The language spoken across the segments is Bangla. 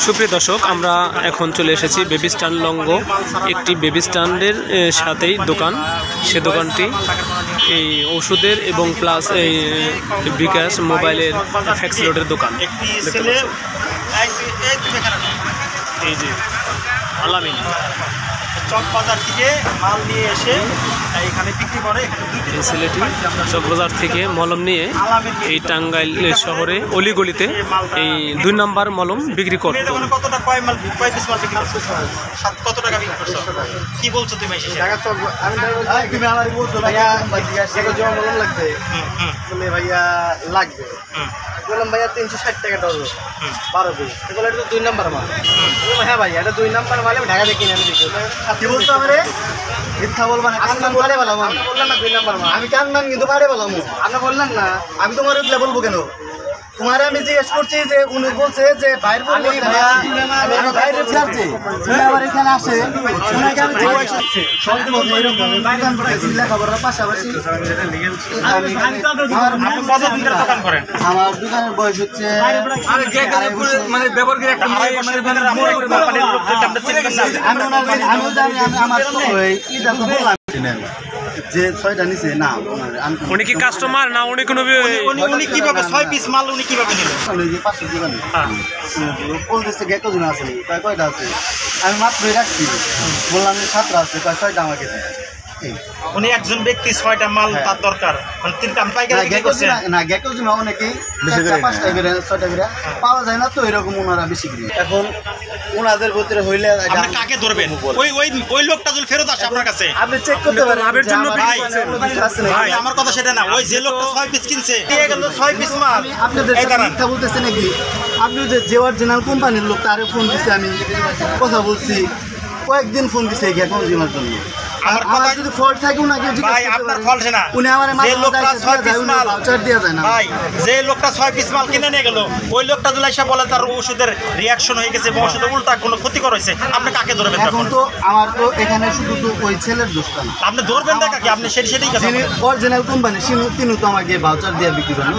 সুপ্রিয় দর্শক, আমরা এখন চলে এসেছি বেবি স্ট্যান্ড লঙ্গ। একটি বেবি স্ট্যান্ডের সাথেই দোকান। সে দোকানটি এই ওষুধের এবং প্লাস এই বিকাশ মোবাইলের ফ্যাক্স লোডের দোকান। এই যে আলামিন চকবাজার থেকে মাল নিয়ে এসে এখানে বিক্রি করে। এই ছেলেটি চকবাজার থেকে মলম নিয়ে এই টাঙ্গাইল শহরে অলিগলিতে এই 2 নম্বর মলম বিক্রি করে। কতটা কয় পিস মাল বিক্রি করছো? কত টাকা বিক্রি করছো? কি বলছো তুমি? তুমি আমার বলছো ভাইয়া মলম লাগবে বলে ভাইয়া লাগবে, বললাম ভাইয়া 360 টাকা ডজন 12 পিস। বলে এটা তো 2 নম্বর মাল। হ্যাঁ ভাইয়া এটা 2 নম্বর মাল, আমি ঢাকা থেকে কিনে আনি। কি বলছো আমারে? মিথ্যা বলবা না, কান মান পারে বললাম। আমি বললাম না 2 নম্বর মাল, আমি কান মান কিন্তু পারে বললাম। আপনি বললেন না, আমি তোমার এগুলা বলবো কেন? তোমার আমি জিজ্ঞেস করছি যে উনি বলছে যে বাইরে বলবো ভাইয়া, আমি বাইরে যাচ্ছি, তুমি আবার এখানে আসে ওনাকে আমি জিজ্ঞেস করছি সম্পূর্ণ এরকম দোকান করেছি লেখাপড়ার পাশাপাশি। আমার দোকানের বয়স হচ্ছে মানে ব্যবহার একটা আমার যে 6টা নিচে না। উনি কি কাস্টমার না উনি কোনো উনি কিভাবে 6 পিস মাল উনি কিভাবে নিলেন? ওই যে 500 দোকানে বলতেছে কতজন আছে, কয় কয়টা আছে? আমি মাত্রই রাখছি, বললাম 7টা আছে, কয় 6টা আমাকে দেয়। উনি একজন ব্যক্তি 6টা মাল তার দরকার, মানে 3টা পাইকারি বিক্রি করছেন না। গেকোজন অনেকেই 5টা করে 6টা করে পাওয়া যায় না, তো এরকম ওনারা বেশি করে। এখন ওনাদের ভিতরে হইলে আপনি কাকে ধরবেন? ওই লোকটা যদি ফেরত আসে আপনার কাছে আপনি চেক করতে পারেন। লাভের জন্য ভাই আমার কথা সেটা না, ওই যে লোকটা 6 পিস কিনছে দিয়ে গেল 6 পিস মাল। আপনাদের মিথ্যা বলতেছে নাকি? আপনি যে অরিজিনাল কোম্পানির লোক তারে ফোন দিছে, আমি কথা বলছি, কয়েকদিন ফোন দিছে গেকোজনের জন্য। আমার যদি ফল্ট থাকে উনাকে ভাই আপনার ফল্ট না, উনি আমারে যে লোকটা 6 পিস মাল ভাউচার দেয়া যায় না। ভাই যে লোকটা 6 পিস মাল কিনে নিয়ে গেল, ওই লোকটা যদি এসে বলে তার ওষুধের রিঅ্যাকশন হয়ে গেছে বা ওষুধের উল্টা কোনো ক্ষতিকর হয়েছে, আপনি কাকে ধরবেন? এখন তো আমার তো এখানে শুধু তো ওই ছেলের দোষ না, আপনি ধরবেন না কাকে? আপনি সেটাই কথা বলেন। অরিজিনাল কোম্পানি তিনি তো আমাকে ভাউচার দিয়ে বিক্রি করেন।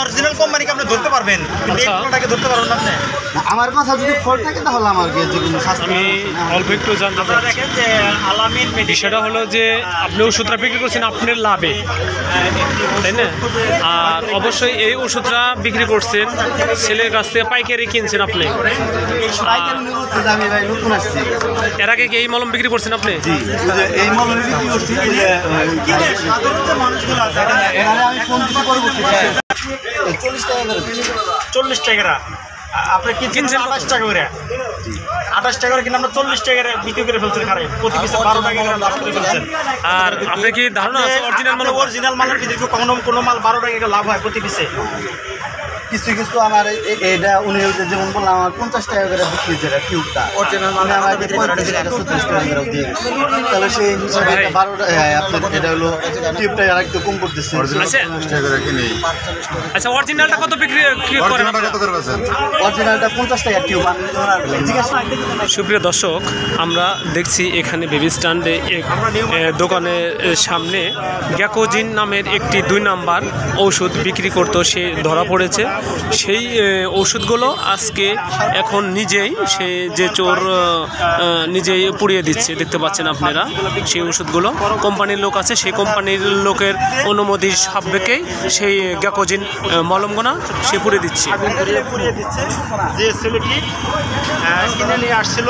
অরিজিনাল কোম্পানিকে আপনি ধরতে পারবেন, কিন্তু এই লোকটাকে ধরতে পারবেন না আপনি। আমার কথা যদি ফল্ট থাকে তাহলে আমাকে যে কোনো শাস্তি। আমি অল্প একটু জানতে চাই। দেখেন যে আলামিন বিষয়টা হলো যে আপনি ওষুধটা বিক্রি করছেন আপনার লাভে, তাই না? আর অবশ্যই এই ওষুধটা বিক্রি করছেন ছেলের কাছ থেকে পাইকারি কিনছেন আপনি। আমি ভাই নতুন আসছি। এর আগে কি এই মলম বিক্রি করছেন আপনি? এই মলম বিক্রি করছি সাধারণত মানুষগুলো আছে, আমি ফোন দিতে পরবর্তী 40 টাকা আপনি কিনছেন 28 টাকা করে। 28 টাকা করে কিনে আমরা 40 টাকা বিক্রি করে ফেলছেন। খারাপ প্রতি পিসে 12 টাকা করে লাভ করে ফেলছেন। আর আপনি কি ধারণা আছে অরিজিনাল মালের ভিতরে কোনো মাল 12 টাকা লাভ হয় প্রতি পিসে? কিছু কিছু আমার এটা উনি যেমন বললাম আমার 50 টাকা করে বিক্রি যেটা টিউবটা অরিজিনাল মানে আমাকে 35 টাকা 40 টাকা করে দিয়ে গেছে। তাহলে সেই হিসাবে 12টা আপনার এটা হলো টিউবটা আর একটু কম করতেছে। 40 টাকা করে কিনে। আচ্ছা অরিজিনালটা কত বিক্রি করেন? অরিজিনালটা 50 টাকা টিউব। আমি জিজ্ঞাসা। সুপ্রিয় দর্শক, আমরা দেখছি এখানে বেবি স্ট্যান্ডে দোকানের সামনে গ্যাকোজিন নামের একটি 2 নম্বর ঔষধ বিক্রি করতো, সে ধরা পড়েছে। সেই ওষুধগুলো আজকে এখন নিজেই সে যে চোর নিজেই পুড়িয়ে দিচ্ছে, দেখতে পাচ্ছেন আপনারা। সেই ওষুধগুলো কোম্পানির লোক আছে, সেই কোম্পানির লোকের অনুমতি সাপেক্ষেই সেই গ্যাকোজিন মলমগোনা সে পুড়িয়ে দিচ্ছে। যে ছেলেটি কিনে নিয়ে আসছিল,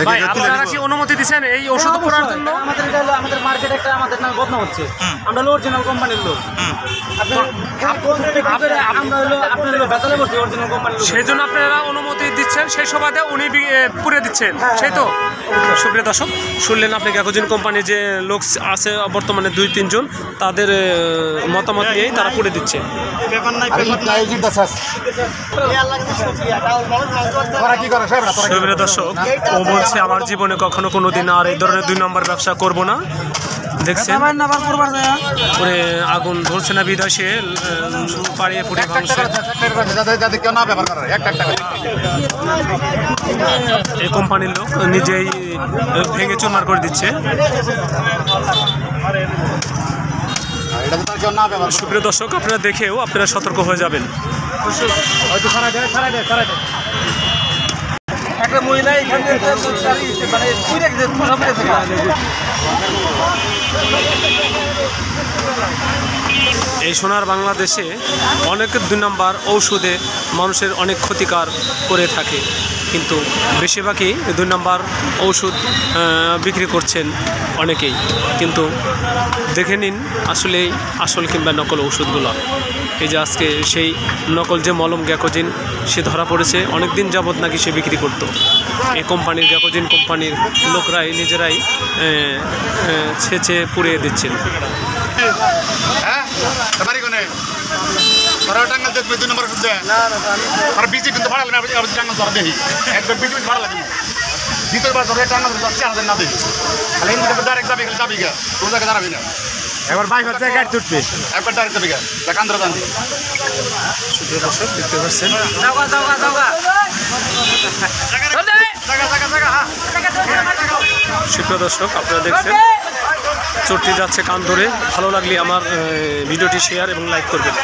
ভাই আপনারা কি অনুমতি দিচ্ছেন এই ওষুধ পোড়ার জন্য? আমাদের মার্কেটে একটা আমাদের নাম বদনাম হচ্ছে, আমরা হলো অরিজিনাল কোম্পানির লোক। সেই জন্য আপনারা অনুমতি দিচ্ছেন, সেই সুবাদে উনি পুড়ে দিচ্ছেন, সেই তো? সুপ্রিয় দর্শক, শুনলেন আপনি গ্যাকোজিন কোম্পানির যে লোক আছে বর্তমানে 2-3 জন, তাদের মতামত নিয়েই তারা পুড়ে দিচ্ছে। সুপ্রিয় দর্শক, ও বলছে আমার জীবনে কখনো কোনোদিন আর এই ধরনের 2 নম্বর ব্যবসা করব না। দেখছেন ওরে আগুন ধরছে না বিদায় সে পাড়িয়ে পুড়ে ভাঙছে। এই কোম্পানির লোক নিজেই ভেঙে চুরমার করে দিচ্ছে। এটা তো তার কেউ না ব্যবহার সুপ্রিয় দর্শক, আপনারা দেখেও আপনারা সতর্ক হয়ে যাবেন। হয়তো ছাড়া দেয় একটা মহিলা এখানে মানে এই সোনার বাংলাদেশে অনেক 2 নম্বর ঔষধে মানুষের অনেক ক্ষতিকার করে থাকে, কিন্তু বেশিরভাগই 2 নম্বর ঔষধ বিক্রি করছেন অনেকেই। কিন্তু দেখে নিন আসলেই আসল কিংবা নকল ঔষধগুলো। এই যে আজকে সেই নকল যে মলম গ্যাকোজিন সে ধরা পড়েছে, অনেক দিন যাবৎ নাকি সে বিক্রি করতো। এই কোম্পানির গ্যাকোজিন কোম্পানির লোকরাই নিজেরাই ছেঁচে পুড়িয়ে দিচ্ছেন। হ্যাঁ বাড়ি কোনে টাঙ্গাল দেখবে 2 নম্বর শুদ্ধ আর বিজি কিন্তু ভাড়া লাগবে টাঙ্গাল ধরা দেখি একবার বিজি ভাড়া লাগবে দ্বিতীয়বার ধরে টাঙ্গাল 4000 না দেখি খালি হিন্দু ডাইরেক্ট যাবে যাবি গা তোর জায়গায় দাঁড়াবি না এবার বাইক হচ্ছে গাড়ি তুটবে একবার ডাইরেক্ট যাবি গা কান্দ্রা জানি সুপ্রিয় দর্শক দেখতে পাচ্ছেন সুপ্রিয় দর্শক, আপনারা দেখছেন চড়তে যাচ্ছে কান ধরে। ভালো লাগলে আমার ভিডিওটি শেয়ার এবং লাইক করবেন।